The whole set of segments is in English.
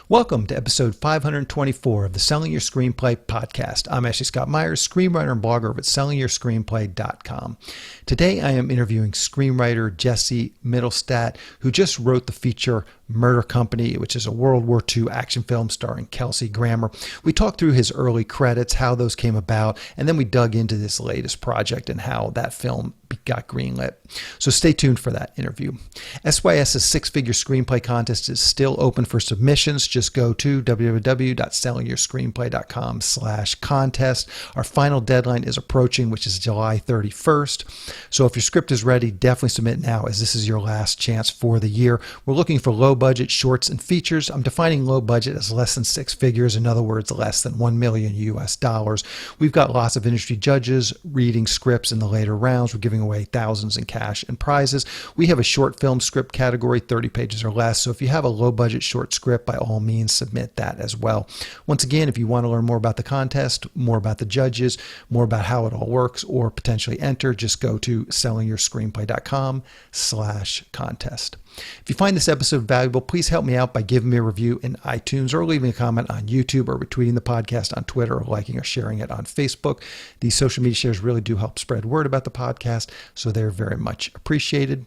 Welcome to episode 524 of the Selling Your Screenplay podcast. I'm Ashley Scott Meyers, screenwriter and blogger over at sellingyourscreenplay.com. Today I am interviewing screenwriter Jesse Mittelstadt, who just wrote the feature Murder Company, which is a World War II action film starring Kelsey Grammer. We talked through his early credits, how those came about, and then we dug into this latest project and how that film got greenlit. So stay tuned for that interview. SYS's six-figure screenplay contest is still open for submissions. Just go to www.sellingyourscreenplay.com/contest. Our final deadline is approaching, which is July 31st. So if your script is ready, definitely submit now, as this is your last chance for the year. We're looking for low-budget shorts and features. I'm defining low budget as less than six figures. In other words, less than $1 million US. We've got lots of industry judges reading scripts in the later rounds. We're giving away thousands in cash and prizes. We have a short film script category, 30 pages or less. So if you have a low budget short script, by all means, submit that as well. Once again, if you want to learn more about the contest, more about the judges, more about how it all works, or potentially enter, just go to sellingyourscreenplay.com/contest. If you find this episode valuable, please help me out by giving me a review in iTunes or leaving a comment on YouTube or retweeting the podcast on Twitter or liking or sharing it on Facebook. These social media shares really do help spread word about the podcast, so they're very much appreciated.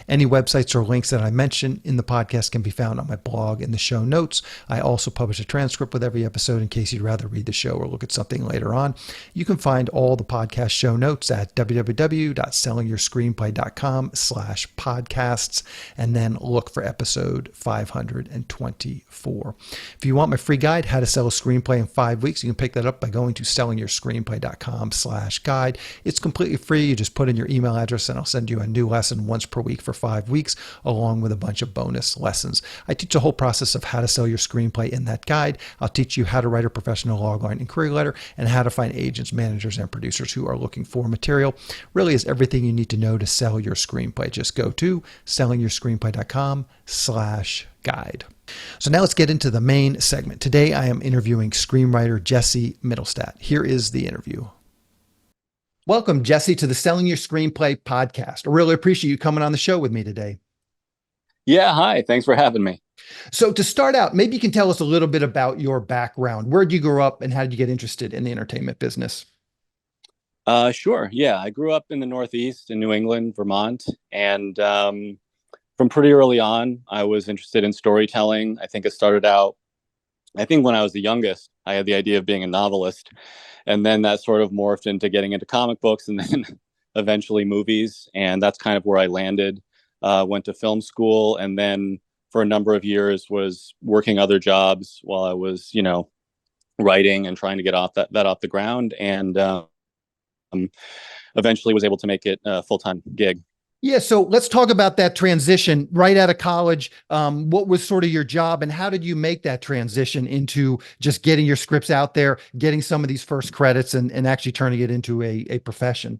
Any websites or links that I mention in the podcast can be found on my blog in the show notes. I also publish a transcript with every episode in case you'd rather read the show or look at something later on. You can find all the podcast show notes at www.sellingyourscreenplay.com/podcasts and then look for episode 524. If you want my free guide, How to Sell a Screenplay in 5 Weeks, you can pick that up by going to sellingyourscreenplay.com/guide. It's completely free. You just put in your email address and I'll send you a new lesson once per week for 5 weeks, along with a bunch of bonus lessons. I teach the whole process of how to sell your screenplay in that guide. I'll teach you how to write a professional logline and query letter and how to find agents, managers, and producers who are looking for material. Really is everything you need to know to sell your screenplay. Just go to sellingyourscreenplay.com/guide. So now let's get into the main segment. Today I am interviewing screenwriter Jesse Mittelstadt. Here is the interview. Welcome, Jesse, to the Selling Your Screenplay podcast. I really appreciate you coming on the show with me today. Yeah, hi. Thanks for having me. So to start out, maybe you can tell us a little bit about your background. Where did you grow up and how did you get interested in the entertainment business? Sure. Yeah, I grew up in the Northeast in New England, Vermont. And from pretty early on, I was interested in storytelling. I think it started out, when I was the youngest, I had the idea of being a novelist. And then that sort of morphed into getting into comic books and then eventually movies. And that's kind of where I landed. Went to film school and then for a number of years was working other jobs while I was, writing and trying to get that off the ground. And eventually was able to make it a full-time gig. Yeah, so let's talk about that transition right out of college. What was sort of your job and how did you make that transition into just getting your scripts out there, getting some of these first credits and actually turning it into a profession?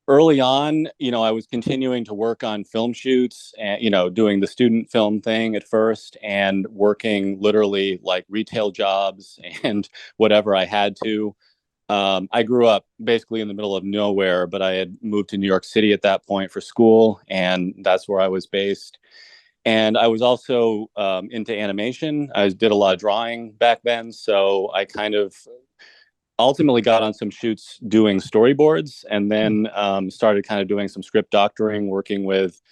Early on, I was continuing to work on film shoots and, doing the student film thing at first and working literally like retail jobs and whatever I had to. I grew up basically in the middle of nowhere, but I had moved to New York City at that point for school, and that's where I was based. And I was also into animation. I did a lot of drawing back then, so I kind of ultimately got on some shoots doing storyboards, and then started kind of doing some script doctoring, working with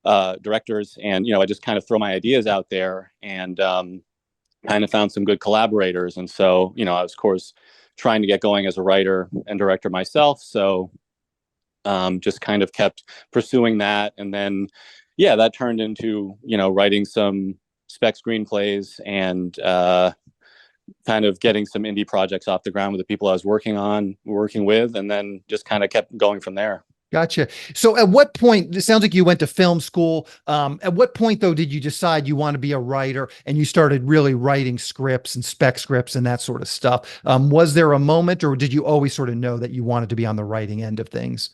directors, and I just kind of throw my ideas out there, and kind of found some good collaborators. And so I was, of course, trying to get going as a writer and director myself. So just kind of kept pursuing that. And then, that turned into, writing some spec screenplays and kind of getting some indie projects off the ground with the people I was working with, and then just kind of kept going from there. Gotcha. So at what point, it sounds like you went to film school. At what point though, did you decide you want to be a writer and you started really writing scripts and spec scripts and that sort of stuff? Was there a moment or did you always sort of know that you wanted to be on the writing end of things?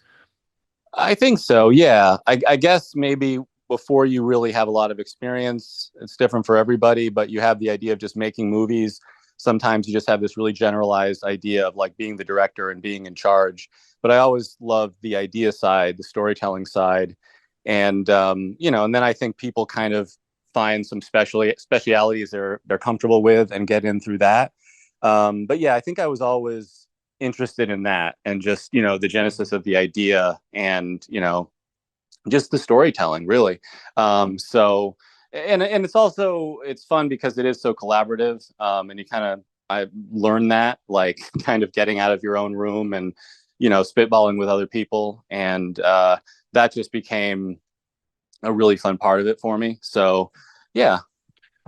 I think so. Yeah. I guess maybe before you really have a lot of experience, it's different for everybody, but you have the idea of just making movies. Sometimes you just have this really generalized idea of like being the director and being in charge. But I always loved the idea side, the storytelling side. And, and then I think people kind of find some specialities they're comfortable with and get in through that. But yeah, I think I was always interested in that, and just, the genesis of the idea, and, just the storytelling, really. So, and it's fun because it is so collaborative, and I learned that, like, kind of getting out of your own room and, spitballing with other people, and that just became a really fun part of it for me. So, yeah.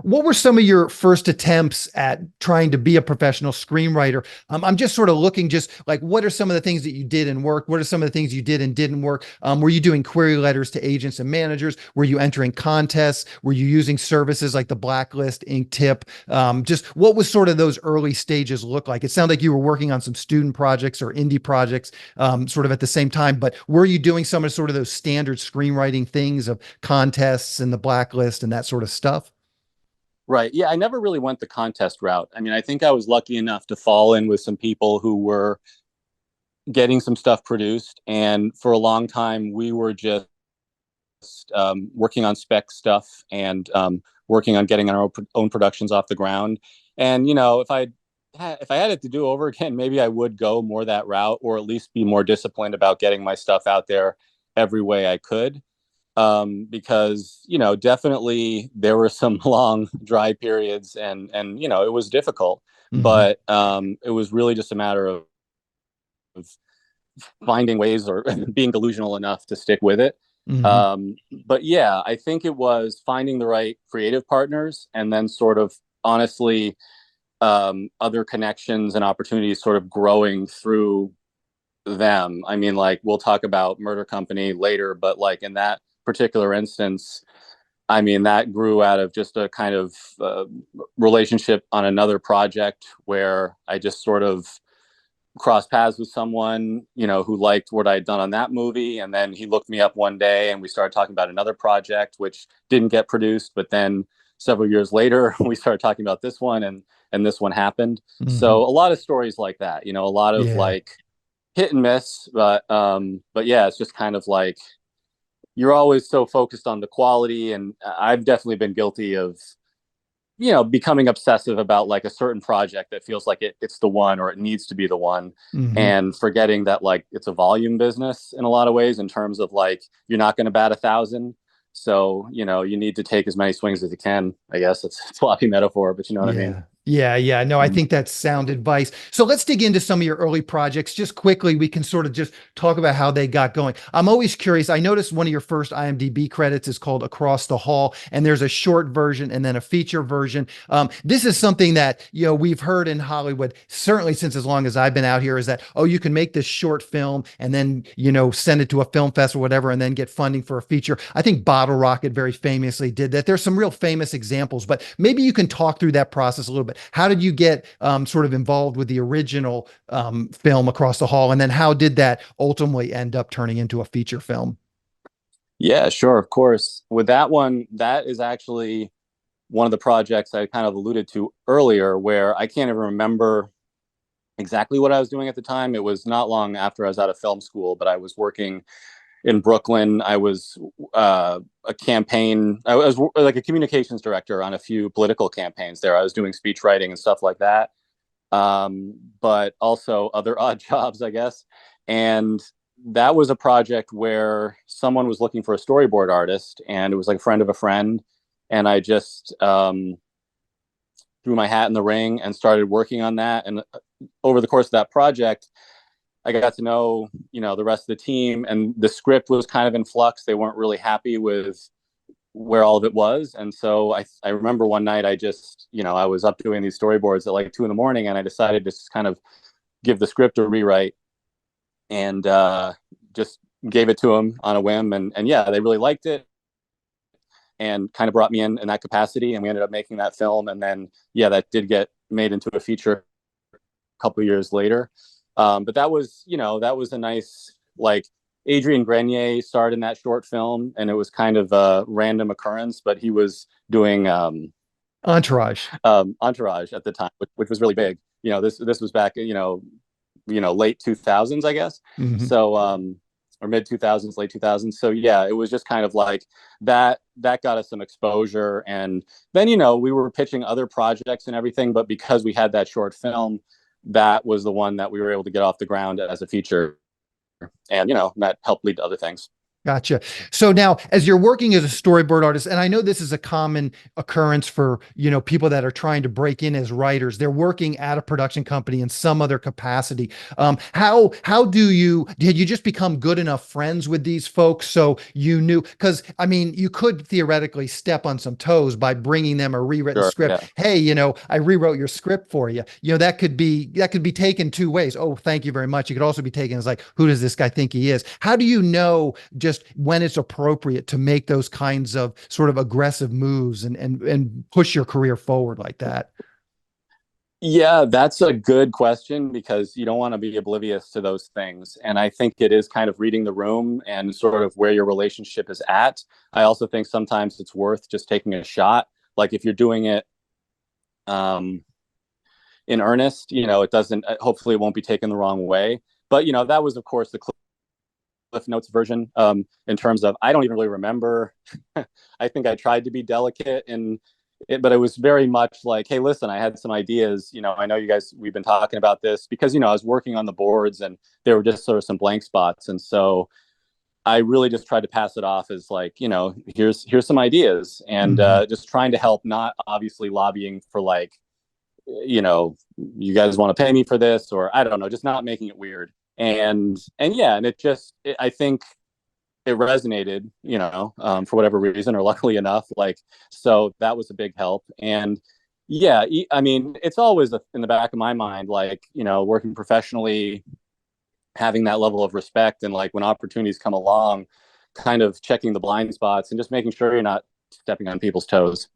What were some of your first attempts at trying to be a professional screenwriter? I'm just sort of looking, just like, what are some of the things that you did and worked? What are some of the things you did and didn't work? Were you doing query letters to agents and managers? Were you entering contests? Were you using services like the Blacklist, Ink Tip? Just what was sort of those early stages look like? It sounded like you were working on some student projects or indie projects, sort of at the same time, but were you doing some of sort of those standard screenwriting things of contests and the Blacklist and that sort of stuff? Right. Yeah, I never really went the contest route. I mean, I think I was lucky enough to fall in with some people who were getting some stuff produced. And for a long time, we were just working on spec stuff, and working on getting our own productions off the ground. And, if I had it to do over again, maybe I would go more that route, or at least be more disciplined about getting my stuff out there every way I could. Because, definitely there were some long dry periods, and it was difficult, Mm-hmm. but it was really just a matter of finding ways, or being delusional enough to stick with it. Mm-hmm. But yeah, I think it was finding the right creative partners, and then sort of, honestly, other connections and opportunities sort of growing through them. I mean, like, we'll talk about Murder Company later, but, like, in that particular instance, I mean, that grew out of just a kind of relationship on another project, where I just sort of crossed paths with someone, who liked what I'd done on that movie. And then he looked me up one day, and we started talking about another project, which didn't get produced. But then several years later, we started talking about this one, and this one happened. Mm-hmm. So a lot of stories like that, a lot of, Yeah. like, hit and miss, but yeah, it's just kind of like, you're always so focused on the quality. And I've definitely been guilty of, becoming obsessive about, like, a certain project that feels like it's the one, or it needs to be the one, Mm-hmm. and forgetting that, like, it's a volume business in a lot of ways, in terms of, like, you're not going to bat 1,000. So, you need to take as many swings as you can. I guess it's a sloppy metaphor, but you know what I mean? Yeah. Yeah. Yeah. No, I think that's sound advice. So let's dig into some of your early projects. Just quickly, we can sort of just talk about how they got going. I'm always curious. I noticed one of your first IMDb credits is called Across the Hall, and there's a short version and then a feature version. This is something that, we've heard in Hollywood, certainly since as long as I've been out here, is that, oh, you can make this short film and then, send it to a film fest or whatever, and then get funding for a feature. I think Bottle Rocket very famously did that. There's some real famous examples, but maybe you can talk through that process a little bit. How did you get sort of involved with the original film Across the Hall? And then how did that ultimately end up turning into a feature film? Yeah, sure, of course. With that one, that is actually one of the projects I kind of alluded to earlier, where I can't even remember exactly what I was doing at the time. It was not long after I was out of film school, but I was working in Brooklyn. I was I was like a communications director on a few political campaigns there. I was doing speech writing and stuff like that, but also other odd jobs, I guess. And that was a project where someone was looking for a storyboard artist, and it was like a friend of a friend. And I just threw my hat in the ring and started working on that. And over the course of that project, I got to know, the rest of the team, and the script was kind of in flux. They weren't really happy with where all of it was. And so I remember one night, I just, I was up doing these storyboards at like 2 a.m, and I decided to just kind of give the script a rewrite, and just gave it to them on a whim. And yeah, they really liked it, and kind of brought me in that capacity. And we ended up making that film. And then, yeah, that did get made into a feature a couple of years later. But that was, that was a nice, like, Adrian Grenier starred in that short film, and it was kind of a random occurrence, but he was doing Entourage. Entourage at the time, which was really big. This was back, late 2000s, I guess. Hmm. So or mid 2000s, late 2000s. So yeah, it was just kind of like that got us some exposure. And then, we were pitching other projects and everything, but because we had that short film, that was the one that we were able to get off the ground as a feature. And, that helped lead to other things. Gotcha. So now, as you're working as a storyboard artist, and I know this is a common occurrence for, people that are trying to break in as writers, they're working at a production company in some other capacity. How did you just become good enough friends with these folks so you knew? Because I mean, you could theoretically step on some toes by bringing them a rewritten Sure. script. Yeah. Hey, I rewrote your script for you. That could be taken two ways. Oh, thank you very much. It could also be taken as like, who does this guy think he is? How do you know just when it's appropriate to make those kinds of sort of aggressive moves and push your career forward like that? Yeah, that's a good question because you don't want to be oblivious to those things. And I think it is kind of reading the room and sort of where your relationship is at. I also think sometimes it's worth just taking a shot. Like if you're doing it in earnest, it doesn't, hopefully it won't be taken the wrong way. But, that was, of course, the Cliff Notes version, in terms of, I don't even really remember. I think I tried to be delicate but it was very much like, hey, listen, I had some ideas. I know you guys, we've been talking about this because, I was working on the boards and there were just sort of some blank spots. And so I really just tried to pass it off as like, here's some ideas and just trying to help, not obviously lobbying for like, you guys want to pay me for this, or I don't know, just not making it weird. And I think it resonated, for whatever reason, or luckily enough, like, so that was a big help. And yeah, I mean, it's always in the back of my mind, like, working professionally, having that level of respect, and like when opportunities come along, kind of checking the blind spots and just making sure you're not stepping on people's toes.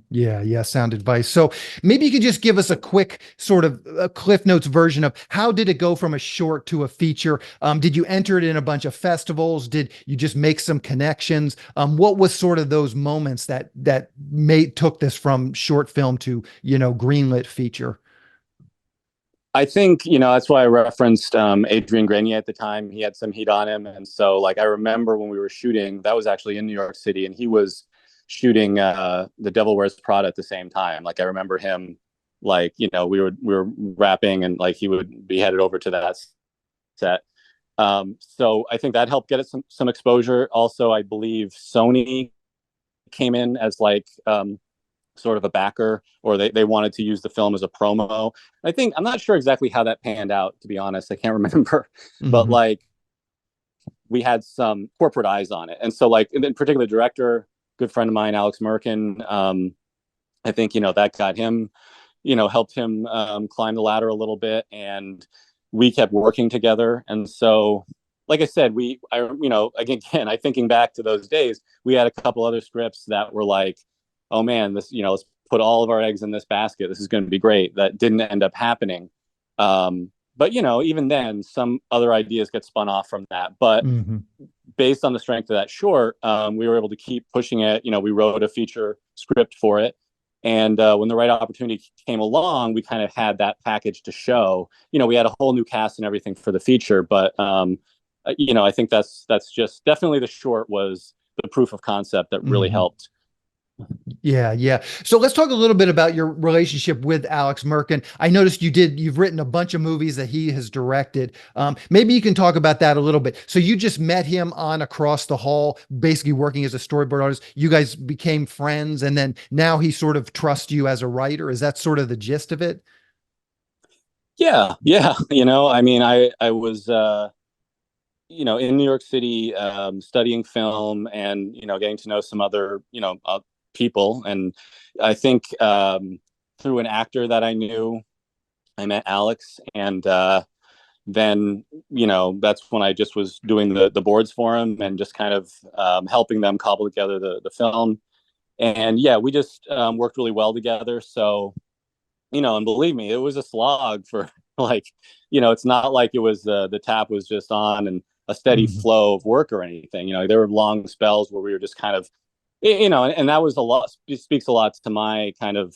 Yeah, sound advice. So maybe you could just give us a quick sort of a Cliff Notes version of how did it go from a short to a feature? Did you enter it in a bunch of festivals? Did you just make some connections? What was sort of those moments that took this from short film to, greenlit feature? I think, that's why I referenced Adrian Grenier at the time. He had some heat on him. And so, like, I remember when we were shooting, that was actually in New York City, and he was shooting The Devil Wears Prada at the same time. Like, I remember him, like, we were rapping, and like he would be headed over to that set. So I think that helped get it some exposure. Also, I believe Sony came in as like sort of a backer, or they wanted to use the film as a promo. I think, I'm not sure exactly how that panned out, to be honest. I can't remember, but like we had some corporate eyes on it. And so like, in particular, director, good friend of mine, Alex Merkin, I think, that got him, helped him climb the ladder a little bit. And we kept working together. And so, like I said, again, I thinking back to those days, we had a couple other scripts that were like, oh man, this, let's put all of our eggs in this basket. This is going to be great. That didn't end up happening. But, even then, some other ideas get spun off from that. But based on the strength of that short, we were able to keep pushing it. We wrote a feature script for it. And when the right opportunity came along, we kind of had that package to show. We had a whole new cast and everything for the feature. But, I think that's just definitely, the short was the proof of concept that really helped. Yeah. So let's talk a little bit about your relationship with Alex Merkin. I noticed you've written a bunch of movies that he has directed. Maybe you can talk about that a little bit. So you just met him on Across the Hall, basically working as a storyboard artist. You guys became friends, and then now he sort of trusts you as a writer. Is that sort of the gist of it? Yeah. I mean, I was, in New York City, studying film and, getting to know some other, people. And I think through an actor that I knew, I met Alex. And then, that's when I just was doing the boards for him and just kind of helping them cobble together the film. And yeah, we just worked really well together. So, and believe me, it was a slog for like, it's not like it was the tap was just on and a steady flow of work or anything. There were long spells where we were just kind of, and that was a lot, speaks a lot to my kind of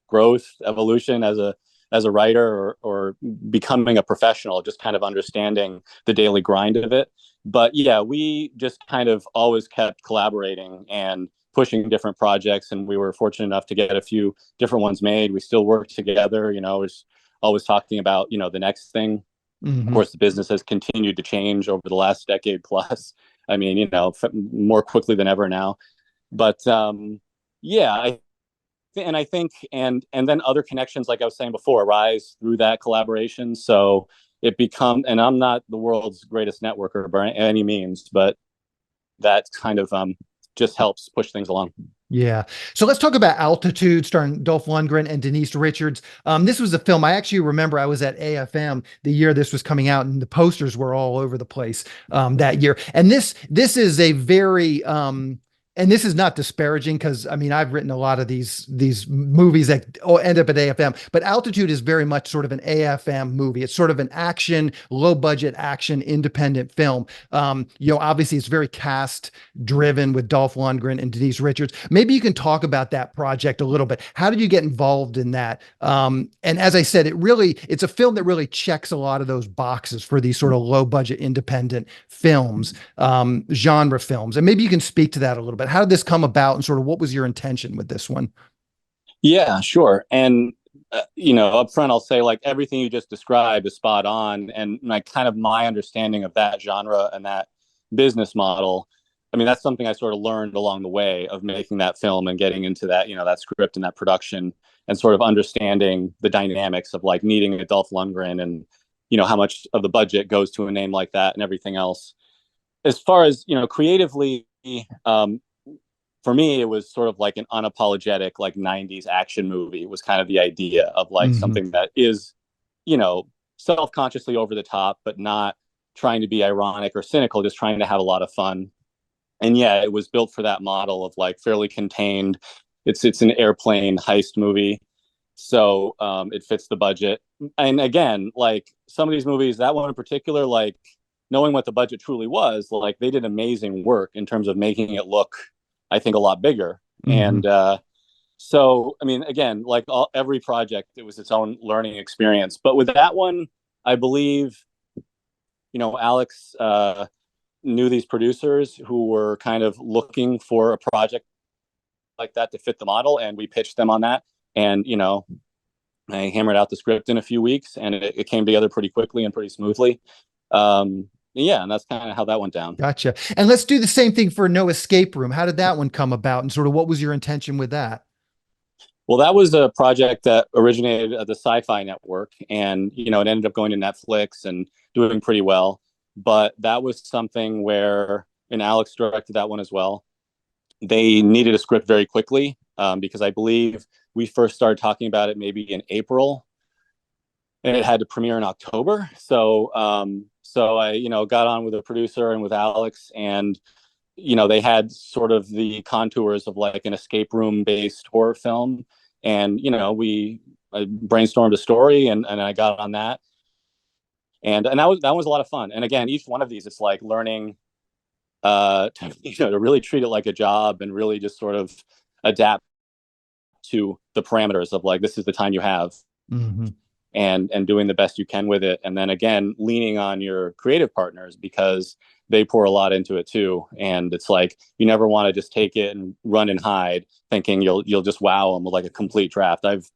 growth, evolution as a as a writer or becoming a professional, just kind of understanding the daily grind of it. But yeah, we just kind of always kept collaborating and pushing different projects, and we were fortunate enough to get a few different ones made. We still work together, was always talking about, the next thing. Of Hmm. course, the business has continued to change over the last decade plus. I mean, more quickly than ever now. But yeah, I think and then other connections, like I was saying before, arise through that collaboration. So and I'm not the world's greatest networker by any means, but that kind of just helps push things along. Yeah. So let's talk about Altitude, starring Dolph Lundgren and Denise Richards. This was a film I actually remember. I was at AFM the year this was coming out, and the posters were all over the place that year. And this is a very and this is not disparaging, because I mean I've written a lot of these movies that end up at AFM, but Altitude is very much sort of an AFM movie. It's sort of an action, low budget action, independent film. Obviously it's very cast driven with Dolph Lundgren and Denise Richards. Maybe you can talk about that project a little bit. How did you get involved in that? And as I said, it's a film that really checks a lot of those boxes for these sort of low budget independent films, genre films. And maybe you can speak to that a little bit. How did this come about, and sort of what was your intention with this one? Yeah, sure. And up front, I'll say, like, everything you just described is spot on, and like kind of my understanding of that genre and that business model. I mean, that's something I sort of learned along the way of making that film and getting into that, that script and that production, and sort of understanding the dynamics of like needing a Dolph Lundgren, and how much of the budget goes to a name like that and everything else. As far as creatively, for me, it was sort of like an unapologetic, like 90s action movie was kind of the idea of like Hmm. something that is, you know, self-consciously over the top, but not trying to be ironic or cynical, just trying to have a lot of fun. And yeah, it was built for that model of like fairly contained. It's an airplane heist movie. So it fits the budget. And again, like some of these movies, that one in particular, like knowing what the budget truly was, like they did amazing work in terms of making it look, I think, a lot bigger. Hmm. And so, I mean, again, like every project, it was its own learning experience. But with that one, I believe, Alex knew these producers who were kind of looking for a project like that to fit the model, and we pitched them on that. And I hammered out the script in a few weeks, and it came together pretty quickly and pretty smoothly. Yeah, and that's kind of how that went down. Gotcha. And let's do the same thing for No Escape Room. How did that one come about, and sort of what was your intention with that? Well, that was a project that originated at the Sci-Fi Network, and it ended up going to Netflix and doing pretty well. But that was something where, and Alex directed that one as well. They needed a script very quickly, because I believe we first started talking about it maybe in April, and it had to premiere in October. So I, got on with a producer and with Alex, and they had sort of the contours of like an escape room based horror film. And, I brainstormed a story, and I got on that. And that was a lot of fun. And again, each one of these, it's like learning, to really treat it like a job and really just sort of adapt to the parameters of like, this is the time you have, Hmm. and doing the best you can with it. And then again, leaning on your creative partners, because they pour a lot into it too. And it's like, you never want to just take it and run and hide thinking you'll just wow them with like a complete draft. I've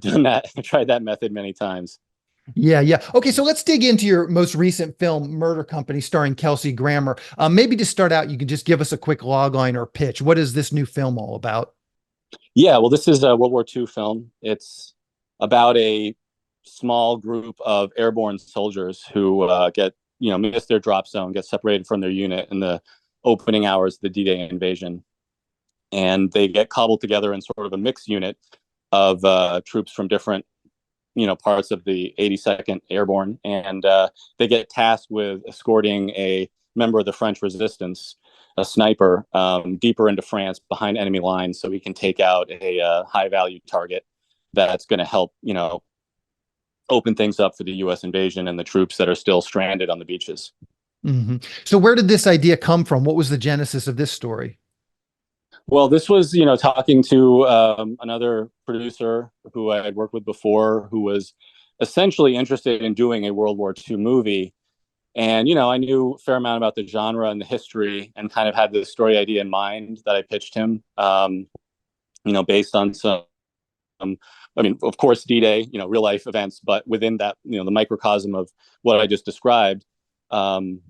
done that. I've tried that method many times. Yeah, yeah. Okay, so let's dig into your most recent film, Murder Company, starring Kelsey Grammer. Maybe to start out, you can just give us a quick logline or pitch. What is this new film all about? Yeah, well, this is a World War II film. It's about a small group of airborne soldiers who get, miss their drop zone, get separated from their unit in the opening hours of the D-Day invasion. And they get cobbled together in sort of a mixed unit of troops from different, parts of the 82nd Airborne. And they get tasked with escorting a member of the French resistance, a sniper, deeper into France behind enemy lines, so he can take out a high value target that's going to help, open things up for the U.S. invasion and the troops that are still stranded on the beaches. Hmm. So where did this idea come from? What was the genesis of this story? Well, this was, talking to another producer who I had worked with before, who was essentially interested in doing a World War II movie. And, I knew a fair amount about the genre and the history, and kind of had the story idea in mind that I pitched him, based on some, I mean, of course, D-Day, real life events, but within that, the microcosm of what I just described, um,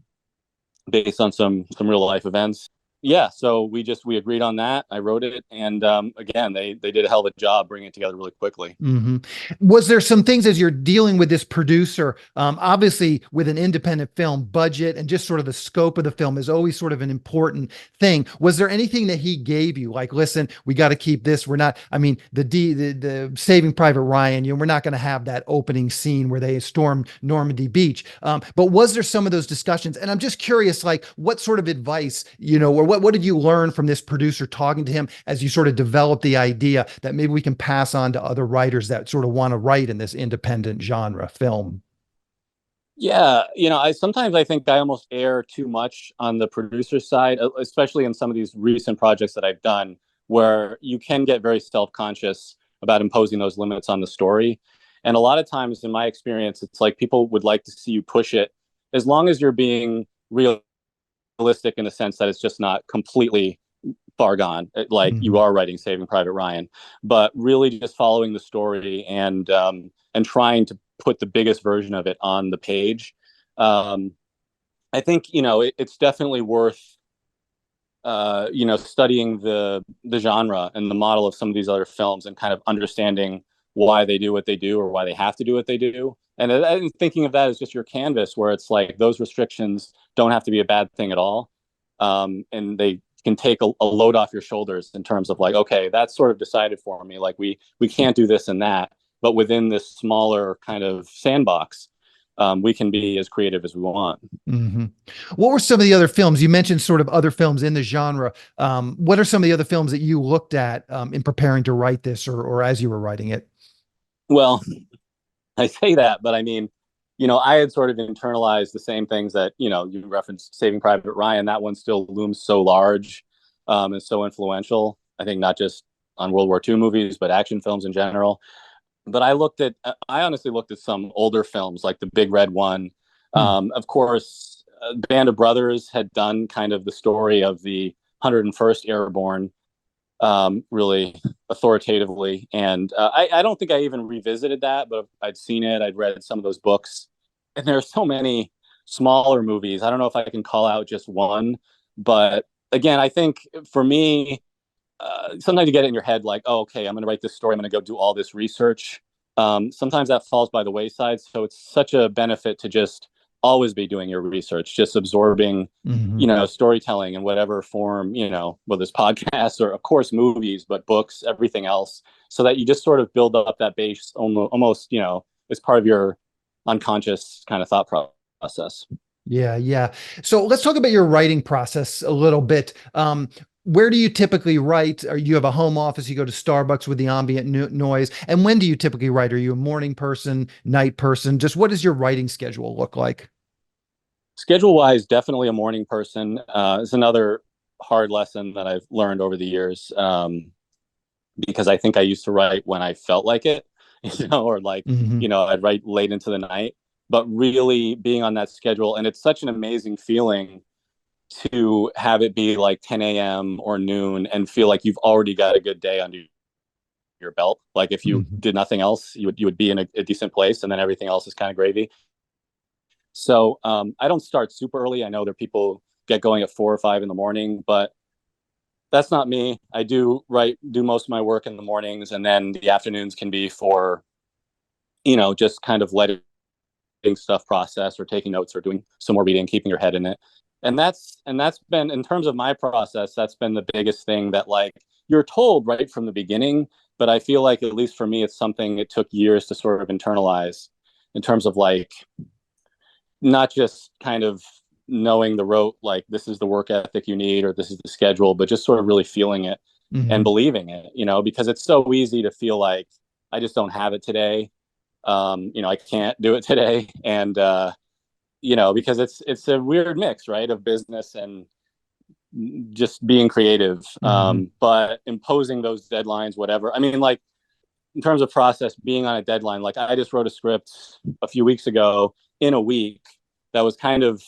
based on some real life events. Yeah, so we agreed on that. I wrote it, and again, they did a hell of a job bringing it together really quickly. Hmm. Was there some things as you're dealing with this producer, obviously with an independent film, budget and just sort of the scope of the film is always sort of an important thing. Was there anything that he gave you, like, listen, we got to keep this. We're not, I mean, the Saving Private Ryan, we're not going to have that opening scene where they storm Normandy Beach. But was there some of those discussions? And I'm just curious, like, what sort of advice, or what did you learn from this producer talking to him as you sort of develop the idea that maybe we can pass on to other writers that sort of want to write in this independent genre film? Yeah, I think I almost err too much on the producer side, especially in some of these recent projects that I've done, where you can get very self-conscious about imposing those limits on the story. And a lot of times, in my experience, it's like people would like to see you push it, as long as you're being realistic in the sense that it's just not completely far gone, like you Mhm. are writing Saving Private Ryan, but really just following the story, and trying to put the biggest version of it on the page. Um, I think it's definitely worth studying the genre and the model of some of these other films, and kind of understanding why they do what they do, or why they have to do what they do. And thinking of that as just your canvas, where it's like those restrictions don't have to be a bad thing at all, and they can take a load off your shoulders, in terms of like, okay, that's sort of decided for me. Like we can't do this and that, but within this smaller kind of sandbox, we can be as creative as we want. Hmm. What were some of the other films you mentioned? Sort of other films in the genre. What are some of the other films that you looked at in preparing to write this, or as you were writing it? Well, I say that, but I mean, I had sort of internalized the same things that, you referenced Saving Private Ryan. That one still looms so large, and so influential. I think not just on World War II movies, but action films in general. But I honestly looked at some older films, like the Big Red One. Hmm. Of course, Band of Brothers had done kind of the story of the 101st Airborne, really authoritatively. And I don't think I even revisited that, but I'd seen it. I'd read some of those books. And there are so many smaller movies. I don't know if I can call out just one, but again, I think for me, sometimes you get it in your head like, oh, okay, I'm going to write this story. I'm going to go do all this research. Sometimes that falls by the wayside. So it's such a benefit to just always be doing your research, just absorbing, Hmm. storytelling in whatever form, whether it's podcasts or, of course, movies, but books, everything else, so that you just sort of build up that base almost, as part of your unconscious kind of thought process. Yeah, yeah. So let's talk about your writing process a little bit. Where do you typically write? Or you have a home office? You go to Starbucks with the ambient noise? And when do you typically write? Are you a morning person, night person? Just what does your writing schedule look like? Schedule wise, definitely a morning person. It's another hard lesson that I've learned over the years, because I think I used to write when I felt like it, or like, Hmm. I'd write late into the night. But really being on that schedule, and it's such an amazing feeling to have it be like 10 a.m. or noon, and feel like you've already got a good day under your belt. Like if you Hmm. did nothing else, you would be in a decent place, and then everything else is kind of gravy. So I don't start super early. I know there are people get going at 4 or 5 in the morning, but that's not me. I do most of my work in the mornings, and then the afternoons can be for, just kind of letting stuff process, or taking notes, or doing some more reading, keeping your head in it. And that's been, in terms of my process, that's been the biggest thing that, like, you're told right from the beginning, but I feel like, at least for me, it's something it took years to sort of internalize, in terms of like, not just kind of knowing the rote, like this is the work ethic you need, or this is the schedule, but just sort of really feeling it and Hmm. believing it, because it's so easy to feel like I just don't have it today. I can't do it today. And because it's a weird mix, right, of business and just being creative. Hmm. But imposing those deadlines, whatever. I mean, like in terms of process, being on a deadline, like I just wrote a script a few weeks ago in a week that was kind of,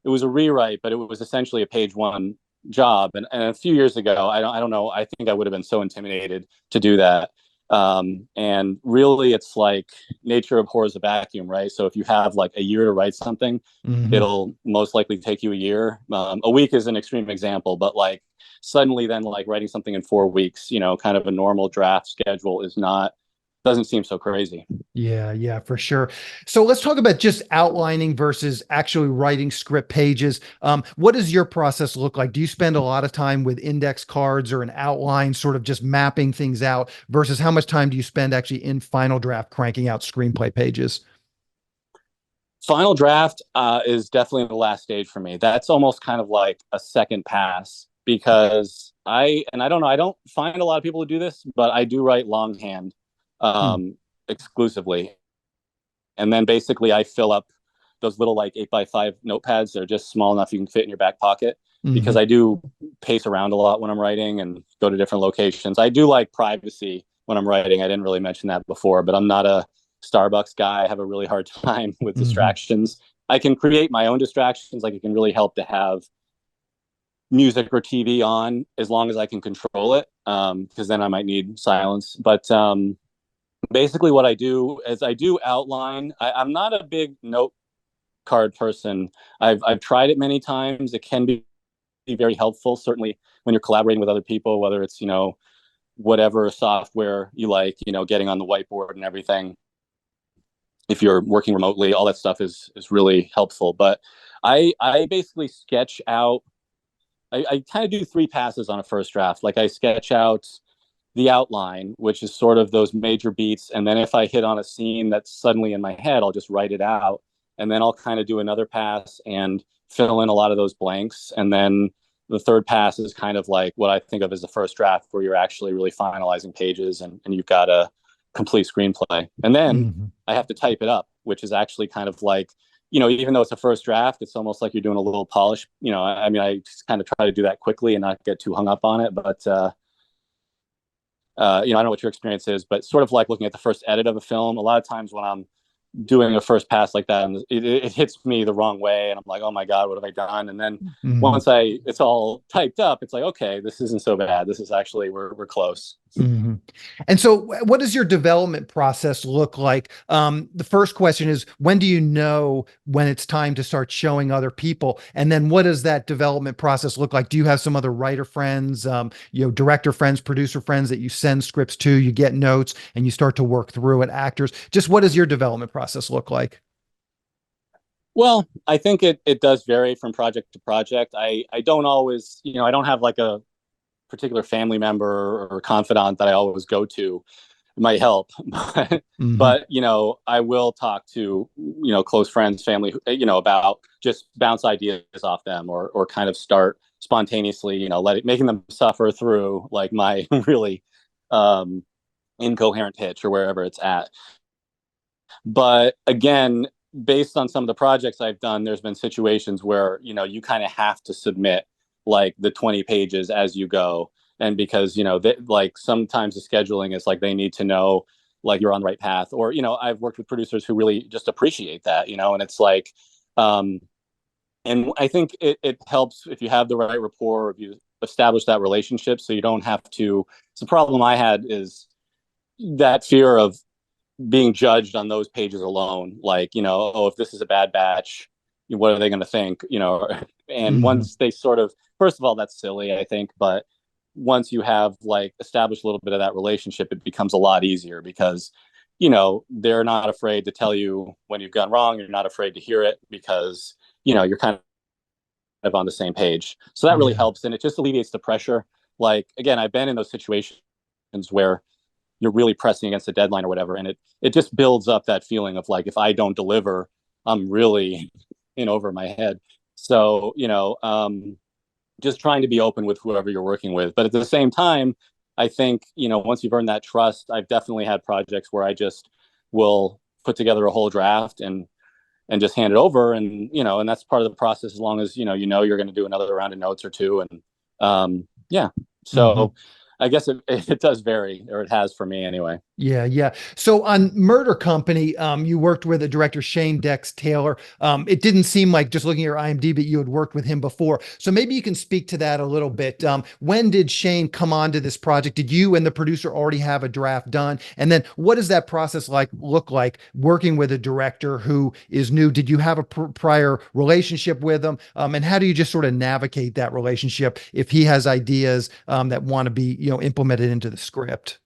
it was a rewrite, but it was essentially a page one job. And a few years ago, I don't know, I think I would have been so intimidated to do that. And really, it's like nature abhors a vacuum, right? So if you have like a year to write something, Hmm. it'll most likely take you a year. A week is an extreme example, but like suddenly then like writing something in 4 weeks, kind of a normal draft schedule is not, doesn't seem so crazy. Yeah, yeah, for sure. So let's talk about just outlining versus actually writing script pages. What does your process look like? Do you spend a lot of time with index cards or an outline, sort of just mapping things out, versus how much time do you spend actually in final draft cranking out screenplay pages? Final draft is definitely the last stage for me. That's almost kind of like a second pass because I don't know, I don't find a lot of people who do this, but I do write longhand Hmm. exclusively. And then basically I fill up those little like 8x5 notepads. They're just small enough you can fit in your back pocket because Hmm. I do pace around a lot when I'm writing and go to different locations. I do like privacy when I'm writing. I didn't really mention that before, but I'm not a Starbucks guy. I have a really hard time with Hmm. distractions. I can create my own distractions. Like it can really help to have music or TV on as long as I can control it, because then I might need silence. But basically, what I do is I do outline. I'm not a big note card person. I've tried it many times. It can be very helpful, certainly when you're collaborating with other people, whether it's whatever software you like, getting on the whiteboard and everything. If you're working remotely, all that stuff is really helpful. But I basically sketch out. I kind of do three passes on a first draft. Like I sketch out the outline, which is sort of those major beats. And then if I hit on a scene that's suddenly in my head, I'll just write it out. And then I'll kind of do another pass and fill in a lot of those blanks. And then the third pass is kind of like what I think of as the first draft, where you're actually really finalizing pages and you've got a complete screenplay. And then Hmm. I have to type it up, which is actually kind of like, even though it's a first draft, it's almost like you're doing a little polish. I mean, I just kind of try to do that quickly and not get too hung up on it. But I don't know what your experience is, but sort of like looking at the first edit of a film. A lot of times when I'm doing a first pass like that, and it hits me the wrong way, and I'm like, oh my god, what have I done? And then Hmm. once it's all typed up, it's like, okay, this isn't so bad. This is actually we're close. Hmm. And so, what does your development process look like? The first question is, when do you know when it's time to start showing other people? And then, what does that development process look like? Do you have some other writer friends, director friends, producer friends that you send scripts to? You get notes and you start to work through it. Actors, just what does your development process look like? Well, I think it does vary from project to project. I don't always, I don't have like a particular family member or confidant that I always go to. It might help, Hmm. but I will talk to close friends, family, about just bounce ideas off them or kind of start spontaneously, making them suffer through like my really um, incoherent pitch or wherever it's at. But again, based on some of the projects I've done, there's been situations where, you kind of have to submit like the 20 pages as you go. And because, like sometimes the scheduling is like they need to know like you're on the right path. Or, I've worked with producers who really just appreciate that, and it's like, um, and I think it helps if you have the right rapport, if you establish that relationship so you don't have to. It's the problem I had is that fear of being judged on those pages alone. Like, oh, if this is a bad batch, what are they going to think? And Hmm. once they sort of, first of all, that's silly, I think. But once you have like established a little bit of that relationship, it becomes a lot easier because, they're not afraid to tell you when you've gone wrong. You're not afraid to hear it because, you're kind of on the same page. So that really Yeah. helps. And it just alleviates the pressure. Like, again, I've been in those situations where you're really pressing against a deadline or whatever, and it just builds up that feeling of like if I don't deliver, I'm really in over my head. So just trying to be open with whoever you're working with, but at the same time, I think once you've earned that trust, I've definitely had projects where I just will put together a whole draft and and just hand it over. And, and that's part of the process, as long as, you're going to do another round of notes or two. And yeah, Hmm. so I guess it does vary, or it has for me anyway. Yeah, yeah. So on Murder Company, you worked with a director, Shane Dex Taylor. It didn't seem like, just looking at your IMDb, you had worked with him before. So maybe you can speak to that a little bit. When did Shane come onto this project? Did you and the producer already have a draft done? And then what does that process look like working with a director who is new? Did you have a prior relationship with him? And how do you just sort of navigate that relationship if he has ideas that want to be, implemented into the script?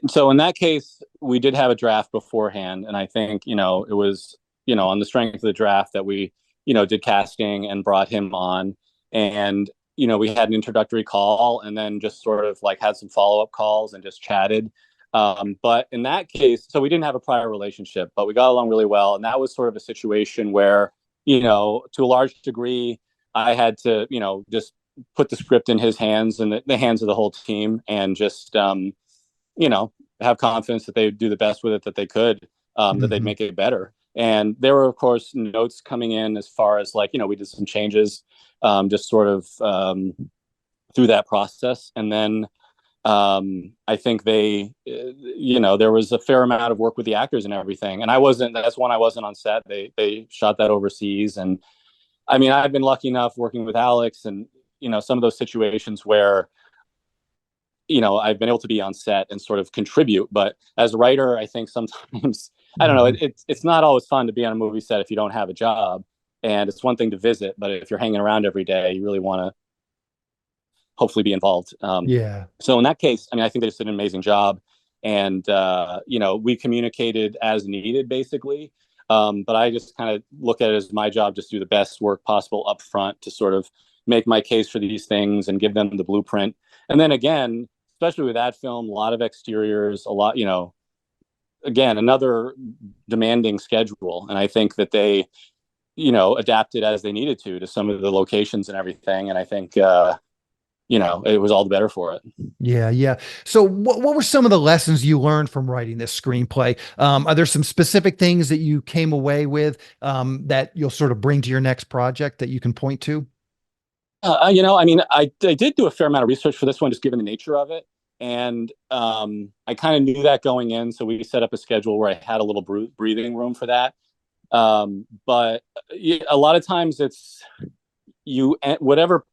So in that case, we did have a draft beforehand, and I think it was on the strength of the draft that we did casting and brought him on, and we had an introductory call, and then just sort of like had some follow up calls and just chatted. But in that case, so we didn't have a prior relationship, but we got along really well, and that was sort of a situation where to a large degree, I had to just put the script in his hands and the hands of the whole team, and just have confidence that they would do the best with it that they could, that they'd Hmm. make it better. And there were, of course, notes coming in as far as like, we did some changes, just sort of through that process. And then I think there was a fair amount of work with the actors and everything. And that's when I wasn't on set. They shot that overseas. And I mean, I've been lucky enough working with Alex, and, some of those situations where I've been able to be on set and sort of contribute. But as a writer, I think sometimes I don't know, Hmm. it's not always fun to be on a movie set if you don't have a job. And it's one thing to visit, but if you're hanging around every day, you really want to hopefully be involved. Yeah. So in that case, I mean, I think they just did an amazing job, and we communicated as needed, basically. But I just kind of look at it as my job, just to do the best work possible up front to sort of make my case for these things and give them the blueprint. And then again, especially with that film, a lot of exteriors, a lot, again, another demanding schedule. And I think that they, adapted as they needed to some of the locations and everything. And I think, it was all the better for it. Yeah, yeah. So, what were some of the lessons you learned from writing this screenplay? Are there some specific things that you came away with that you'll sort of bring to your next project that you can point to? I mean, I did do a fair amount of research for this one, just given the nature of it. And I kind of knew that going in. So we set up a schedule where I had a little breathing room for that. But a lot of times it's whatever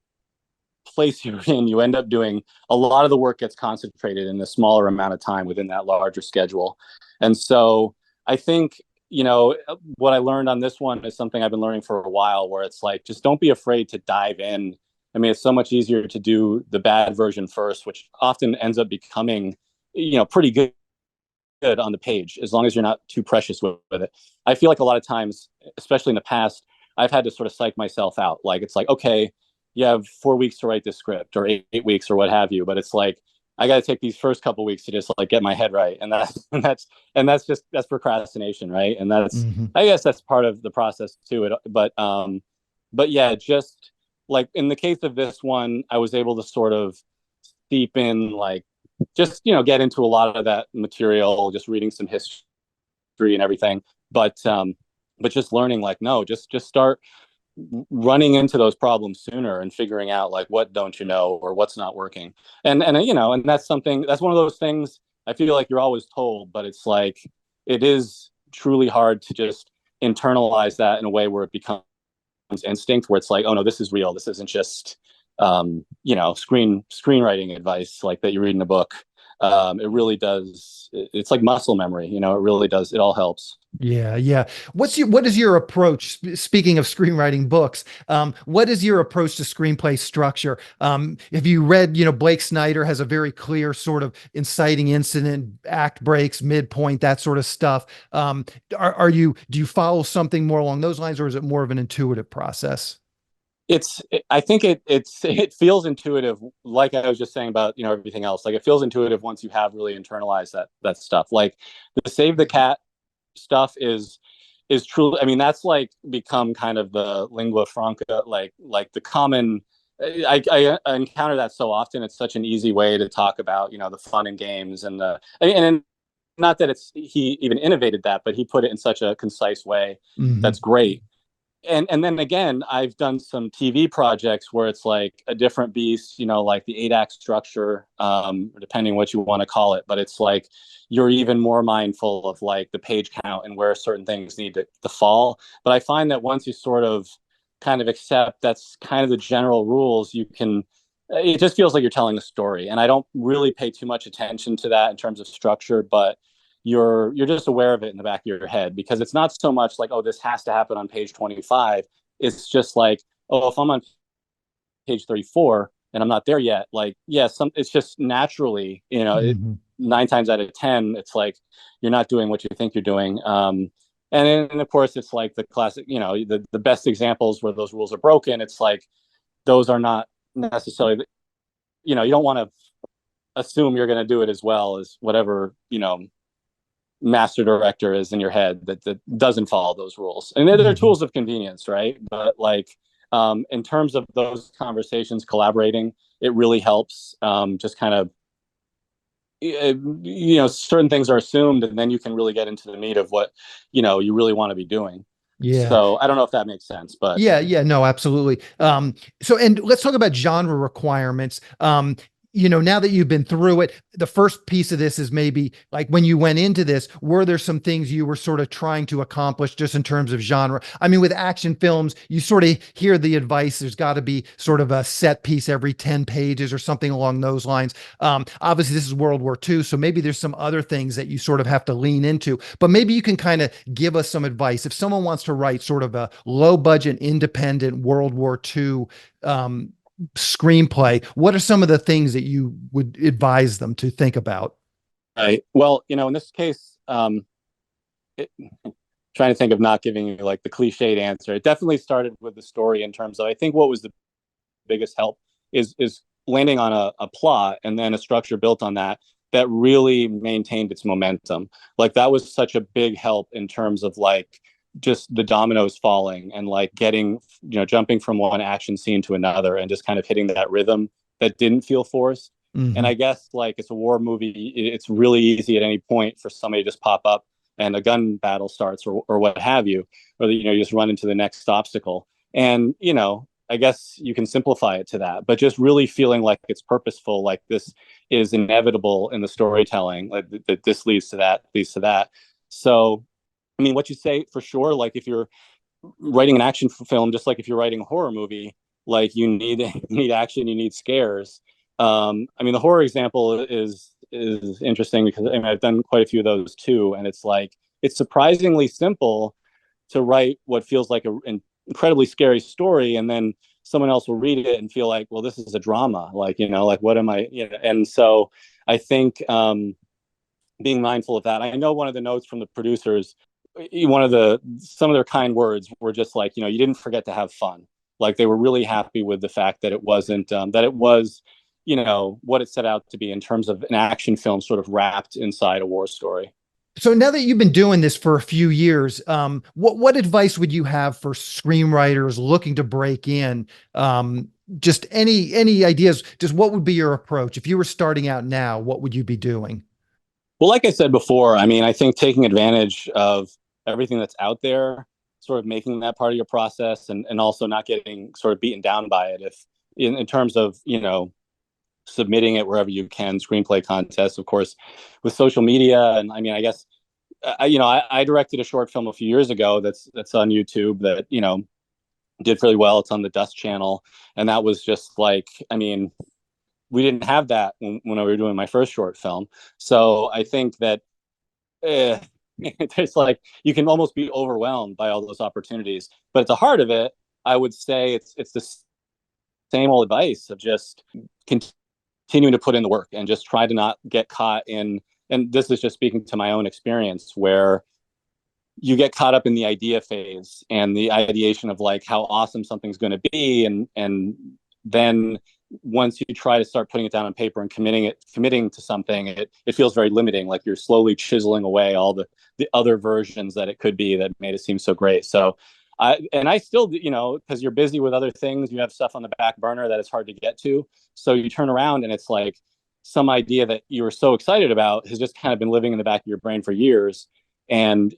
place you're in, you end up doing a lot of the work gets concentrated in a smaller amount of time within that larger schedule. And so I think, what I learned on this one is something I've been learning for a while, where it's like, just don't be afraid to dive in. I mean, it's so much easier to do the bad version first, which often ends up becoming, pretty good on the page, as long as you're not too precious with it. I feel like a lot of times, especially in the past, I've had to sort of psych myself out. Like, it's like, okay, you have 4 weeks to write this script, or 8 weeks, or what have you. But it's like, I got to take these first couple weeks to just like get my head right. And that's procrastination. Right. And Hmm. I guess that's part of the process too. But yeah, just like in the case of this one, I was able to sort of steep in, like, just, get into a lot of that material, just reading some history and everything. But just learning, like, no, just start running into those problems sooner and figuring out like what don't you know, or what's not working. And that's one of those things I feel like you're always told, but it's like, it is truly hard to just internalize that in a way where it becomes instinct, where it's like, oh no, this is real, this isn't just screenwriting advice like that you read in a book. It really does, it's like muscle memory, it really does, it all helps. Yeah, yeah. What is your approach? Speaking of screenwriting books, what is your approach to screenplay structure? Have you read, Blake Snyder has a very clear sort of inciting incident, act breaks, midpoint, that sort of stuff. Do you follow something more along those lines, or is it more of an intuitive process? I think it feels intuitive, like I was just saying about everything else. Like, it feels intuitive once you have really internalized that stuff. Like, the save the cat stuff is truly, I mean, that's like become kind of the lingua franca, like the common. I encounter that so often. It's such an easy way to talk about the fun and games, and the and not that he even innovated that, but he put it in such a concise way Hmm. that's great. And then again, I've done some TV projects where it's like a different beast, like the 8-act structure, depending what you want to call it. But it's like you're even more mindful of like the page count and where certain things need to fall. But I find that once you sort of kind of accept that's kind of the general rules, you can. It just feels like you're telling a story, and I don't really pay too much attention to that in terms of structure, but you're just aware of it in the back of your head, because it's not so much like, oh, this has to happen on page 25. It's just like, oh, if I'm on page 34 and I'm not there yet, like, yeah, it's just naturally, Hmm. 9 times out of 10, it's like you're not doing what you think you're doing. And then of course it's like the classic, the best examples where those rules are broken. It's like those are not necessarily, you don't want to assume you're going to do it as well as whatever, master director is in your head that doesn't follow those rules. And they're Hmm. tools of convenience, right? But like, in terms of those conversations, collaborating, it really helps. Just kind of, certain things are assumed, and then you can really get into the meat of what, you really want to be doing. Yeah. So I don't know if that makes sense, but Yeah, yeah, no, absolutely. So and let's talk about genre requirements. Now that you've been through it, the first piece of this is maybe like when you went into this, were there some things you were sort of trying to accomplish just in terms of genre? I mean, with action films, you sort of hear the advice, there's got to be sort of a set piece every 10 pages or something along those lines. Obviously, this is World War II, so maybe there's some other things that you sort of have to lean into, but maybe you can kind of give us some advice. If someone wants to write sort of a low budget, independent World War II screenplay, what are some of the things that you would advise them to think about? right. Well, in this case, it, trying to think of not giving you like the cliched answer. It definitely started with the story in terms of, I think what was the biggest help is landing on a plot and then a structure built on that really maintained its momentum. Like that was such a big help in terms of like just the dominoes falling and like getting, jumping from one action scene to another and just kind of hitting that rhythm that didn't feel forced. And Hmm. I guess like it's a war movie, it's really easy at any point for somebody to just pop up and a gun battle starts, or what have you, or you just run into the next obstacle. And I guess you can simplify it to that, but just really feeling like it's purposeful, like this is inevitable in the storytelling, like that this leads to that, leads to that. So, I mean, what you say for sure, like if you're writing an action film, just like if you're writing a horror movie, like you need action, you need scares. I mean, the horror example is interesting because I mean, I've done quite a few of those too, and it's like it's surprisingly simple to write what feels like an incredibly scary story, and then someone else will read it and feel like, well, this is a drama, like like what am I, and so I think being mindful of that. I know one of the notes from the producers, one of the some of their kind words were just like, you didn't forget to have fun. Like they were really happy with the fact that it wasn't that it was, what it set out to be in terms of an action film sort of wrapped inside a war story. So now that you've been doing this for a few years, what advice would you have for screenwriters looking to break in? Just any ideas? Just what would be your approach if you were starting out now? What would you be doing? Well, like I said before, I mean, I think taking advantage of everything that's out there, sort of making that part of your process, and also not getting sort of beaten down by it. If in terms of, submitting it wherever you can, screenplay contests, of course, with social media. And I mean, I guess, I directed a short film a few years ago that's on YouTube that, did really well. It's on the Dust channel. And that was just like, I mean, we didn't have that when we were doing my first short film. So I think that eh, there's like you can almost be overwhelmed by all those opportunities. But at the heart of it, I would say it's the same old advice of just continuing to put in the work and just try to not get caught in. And this is just speaking to my own experience where you get caught up in the idea phase and the ideation of like how awesome something's going to be, and then once you try to start putting it down on paper and committing to something, it feels very limiting, like you're slowly chiseling away all the other versions that it could be that made it seem so great. So I still, because you're busy with other things, you have stuff on the back burner that it's hard to get to, so you turn around and it's like some idea that you were so excited about has just kind of been living in the back of your brain for years. And,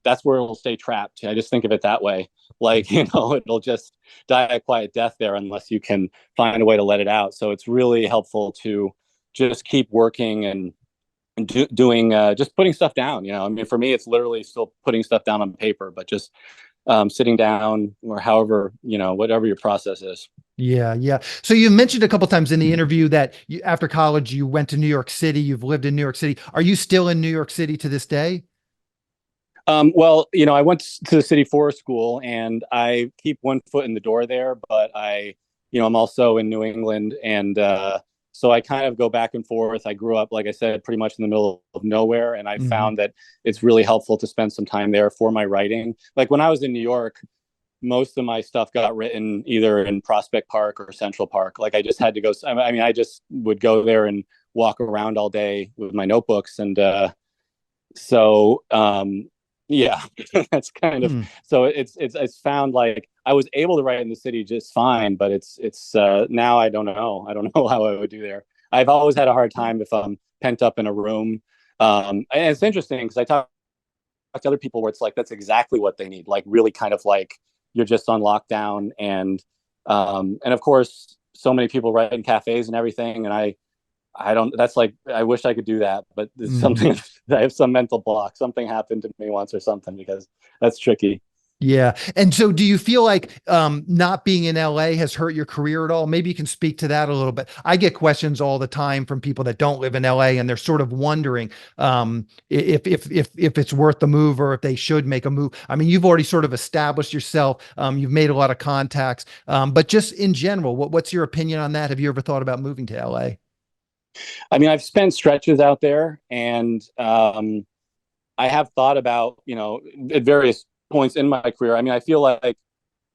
that's where it'll stay trapped. I just think of it that way. Like, it'll just die a quiet death there unless you can find a way to let it out. So it's really helpful to just keep working and doing, just putting stuff down. I mean, for me, it's literally still putting stuff down on paper, but just sitting down or however, whatever your process is. Yeah, yeah. So you mentioned a couple times in the interview that after college you went to New York City. You've lived in New York City. Are you still in New York City to this day? Well, I went to the city for school and I keep one foot in the door there, but I'm also in New England. And so I kind of go back and forth. I grew up, like I said, pretty much in the middle of nowhere. And I Hmm. found that it's really helpful to spend some time there for my writing. Like when I was in New York, most of my stuff got written either in Prospect Park or Central Park. Like I just had to go. I mean, I just would go there and walk around all day with my notebooks. And so yeah, that's kind of, Hmm. so it's found like I was able to write in the city just fine, but it's now I don't know how I would do there. I've always had a hard time if I'm pent up in a room. And it's interesting because I talk to other people where it's like that's exactly what they need, like really kind of like you're just on lockdown. And of course so many people write in cafes and everything, and I don't, that's like, I wish I could do that, but there's Hmm. something, I have some mental block. Something happened to me once or something because that's tricky. Yeah. And so do you feel like not being in LA has hurt your career at all? Maybe you can speak to that a little bit. I get questions all the time from people that don't live in LA and they're sort of wondering if it's worth the move or if they should make a move. I mean, you've already sort of established yourself. You've made a lot of contacts. But just in general, what's your opinion on that? Have you ever thought about moving to LA? I mean, I've spent stretches out there and I have thought about, at various points in my career. I mean, I feel like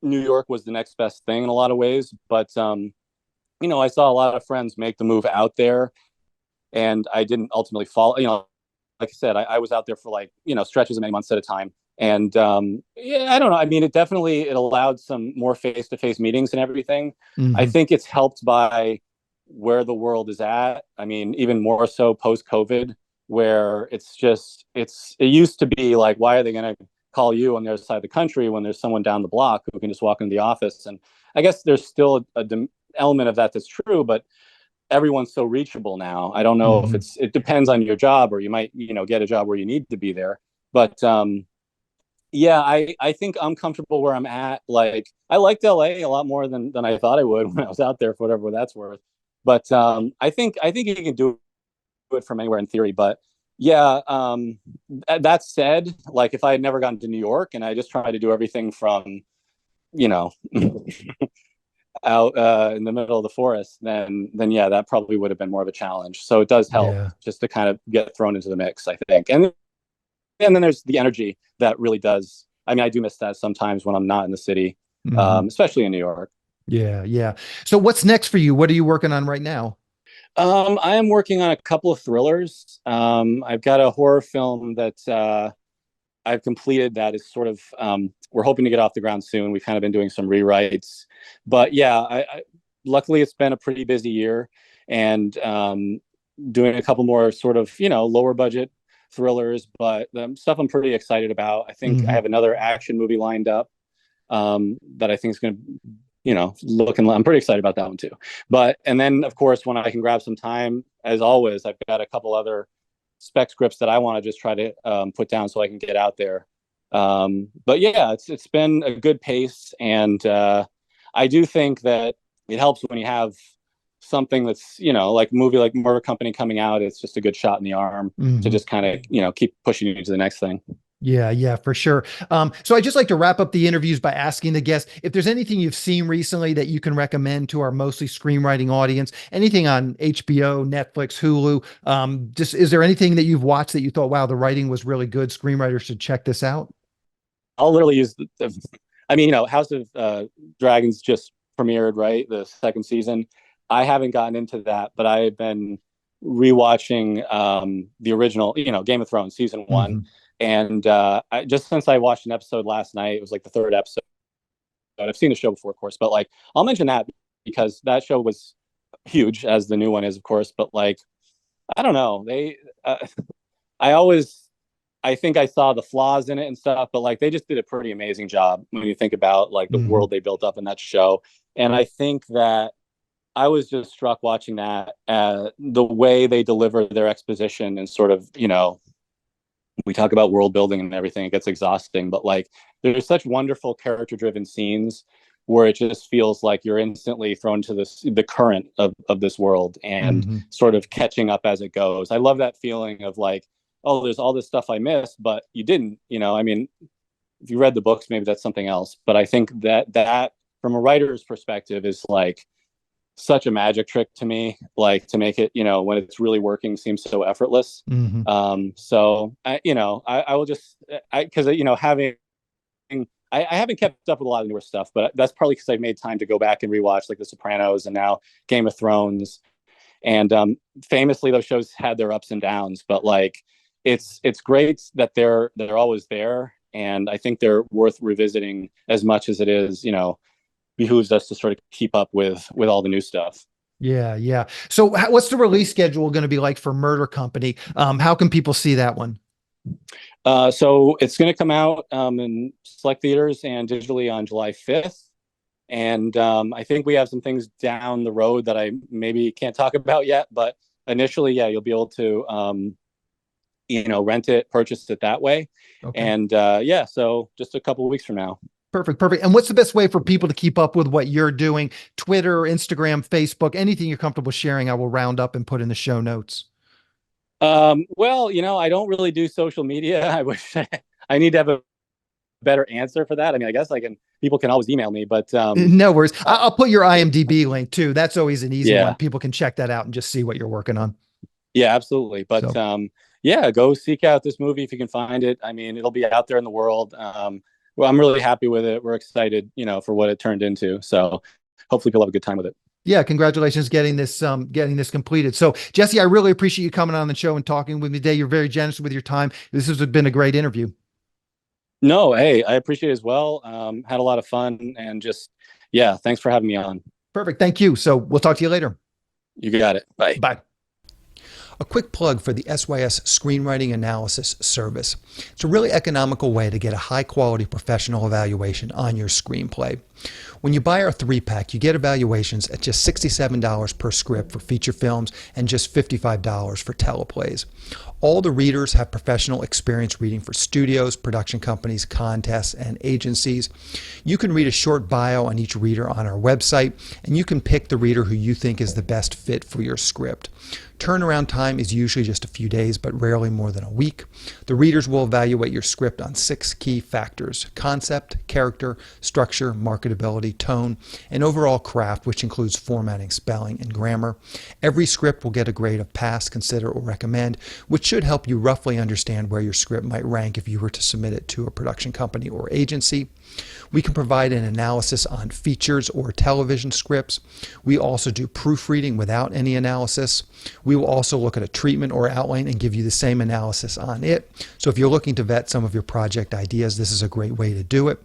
New York was the next best thing in a lot of ways, but, I saw a lot of friends make the move out there and I didn't ultimately follow, like I said, I was out there for like, stretches of many months at a time. And yeah, I don't know. I mean, it allowed some more face to face meetings and everything. I Hmm. think it's helped by where the world is at. I mean, even more so post COVID, where it used to be like, why are they going to call you on the other side of the country when there's someone down the block who can just walk into the office? And I guess there's still a element of that that's true, but everyone's so reachable now. I don't know if Hmm. it depends on your job, or you might, get a job where you need to be there. But yeah, I think I'm comfortable where I'm at. Like I liked LA a lot more than I thought I would when I was out there for whatever that's worth. But I think you can do it from anywhere in theory. But yeah, that said, like if I had never gotten to New York and I just tried to do everything from, you know, out in the middle of the forest, then yeah, that probably would have been more of a challenge. So it does help Yeah. just to kind of get thrown into the mix, I think. And then there's the energy that really does. I mean, I do miss that sometimes when I'm not in the city, Hmm. especially in New York. Yeah. Yeah. So what's next for you? What are you working on right now? I am working on a couple of thrillers. I've got a horror film that I've completed that is sort of we're hoping to get off the ground soon. We've kind of been doing some rewrites, but yeah, luckily it's been a pretty busy year, and doing a couple more sort of lower budget thrillers, but stuff I'm pretty excited about. I think I Hmm. have another action movie lined up that I think is going to looking. I'm pretty excited about that one too. But and then of course when I can grab some time, as always, I've got a couple other spec scripts that I want to just try to put down so I can get out there. But yeah, it's been a good pace, and I do think that it helps when you have something that's like a movie like Murder Company coming out. It's just a good shot in the arm to Hmm. just kind of keep pushing you to the next thing. Yeah, yeah, for sure. So I just like to wrap up the interviews by asking the guests if there's anything you've seen recently that you can recommend to our mostly screenwriting audience, anything on HBO, Netflix, Hulu. Just is there anything that you've watched that you thought, wow, the writing was really good? Screenwriters should check this out. I'll literally use I mean, House of Dragons just premiered, right? The second season. I haven't gotten into that, but I've been rewatching the original, Game of Thrones season one. Hmm. And just since I watched an episode last night, it was like the third episode. I've seen the show before, of course, but like I'll mention that because that show was huge as the new one is, of course, but like, I don't know. I always, I think I saw the flaws in it and stuff, but like they just did a pretty amazing job when you think about like the Hmm. world they built up in that show. And I think that I was just struck watching that, the way they deliver their exposition and sort of, we talk about world building and everything, it gets exhausting, but like there's such wonderful character driven scenes where it just feels like you're instantly thrown to the current of this world and Hmm. sort of catching up as it goes. I love that feeling of like, oh, there's all this stuff I missed, but you didn't, I mean, if you read the books, maybe that's something else. But I think that from a writer's perspective is like such a magic trick to me, like to make it, when it's really working seems so effortless. Hmm. So I will just, because, having, I haven't kept up with a lot of newer stuff, but that's probably because I've made time to go back and rewatch like The Sopranos and now Game of Thrones. And famously, those shows had their ups and downs, but like it's great that they're always there, and I think they're worth revisiting as much as it is, behooves us to sort of keep up with all the new stuff. Yeah, yeah. So what's the release schedule going to be like for Murder Company? How can people see that one? So it's going to come out in select theaters and digitally on July 5th. And I think we have some things down the road that I maybe can't talk about yet, but initially, yeah, you'll be able to, rent it, purchase it that way. Okay. And yeah, so just a couple of weeks from now. Perfect, perfect. And what's the best way for people to keep up with what you're doing? Twitter, Instagram, Facebook, anything you're comfortable sharing, I will round up and put in the show notes. Well, I don't really do social media. I wish I need to have a better answer for that. I mean, I guess people can always email me, but No worries. I'll put your IMDb link too. That's always an easy one. yeah, People can check that out and just see what you're working on. yeah, absolutely. But So yeah, go seek out this movie if you can find it. I mean, it'll be out there in the world. Well, I'm really happy with it. We're excited, for what it turned into. So hopefully people have a good time with it. yeah, congratulations getting this completed. So Jesse, I really appreciate you coming on the show and talking with me today. You're very generous with your time. This has been a great interview. No, hey, I appreciate it as well. Had a lot of fun and just, yeah, thanks for having me on. Perfect. Thank you. So we'll talk to you later. You got it. Bye. Bye. A quick plug for the SYS Screenwriting Analysis Service. It's a really economical way to get a high-quality professional evaluation on your screenplay. When you buy our 3-pack, you get evaluations at just $67 per script for feature films and just $55 for teleplays. All the readers have professional experience reading for studios, production companies, contests, and agencies. You can read a short bio on each reader on our website, and you can pick the reader who you think is the best fit for your script. Turnaround time is usually just a few days, but rarely more than a week. The readers will evaluate your script on 6 key factors: concept, character, structure, marketability, tone, and overall craft, which includes formatting, spelling, and grammar. Every script will get a grade of pass, consider, or recommend, which should help you roughly understand where your script might rank if you were to submit it to a production company or agency. We can provide an analysis on features or television scripts. We also do proofreading without any analysis. We will also look at a treatment or outline and give you the same analysis on it. So if you're looking to vet some of your project ideas, this is a great way to do it.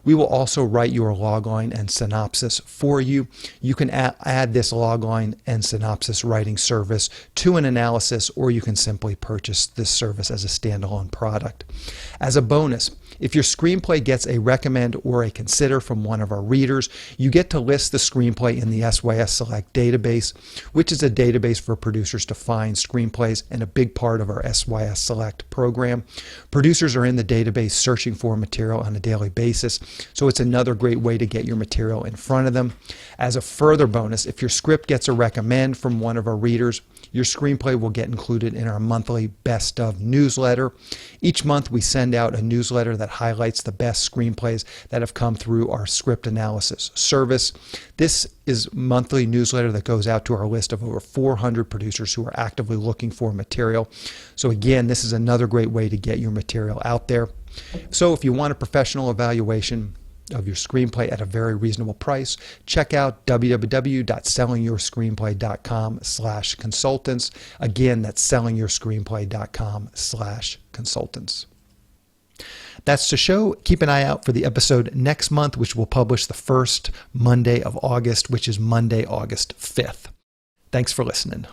We will also write your logline and synopsis for you. You can add this logline and synopsis writing service to an analysis, or you can simply purchase this service as a standalone product. As a bonus, if your screenplay gets a recommend or a consider from one of our readers, you get to list the screenplay in the SYS Select database, which is a database for producers to find screenplays and a big part of our SYS Select program. Producers are in the database searching for material on a daily basis, so it's another great way to get your material in front of them. As a further bonus, if your script gets a recommend from one of our readers, your screenplay will get included in our monthly Best Of newsletter. Each month we send out a newsletter that highlights the best screenplays that have come through our script analysis service. This is a monthly newsletter that goes out to our list of over 400 producers who are actively looking for material. So again, this is another great way to get your material out there. So if you want a professional evaluation of your screenplay at a very reasonable price, check out www.sellingyourscreenplay.com/consultants. Again, that's sellingyourscreenplay.com/consultants. That's the show. Keep an eye out for the episode next month, which will publish the first Monday of August, which is Monday, August 5th. Thanks for listening.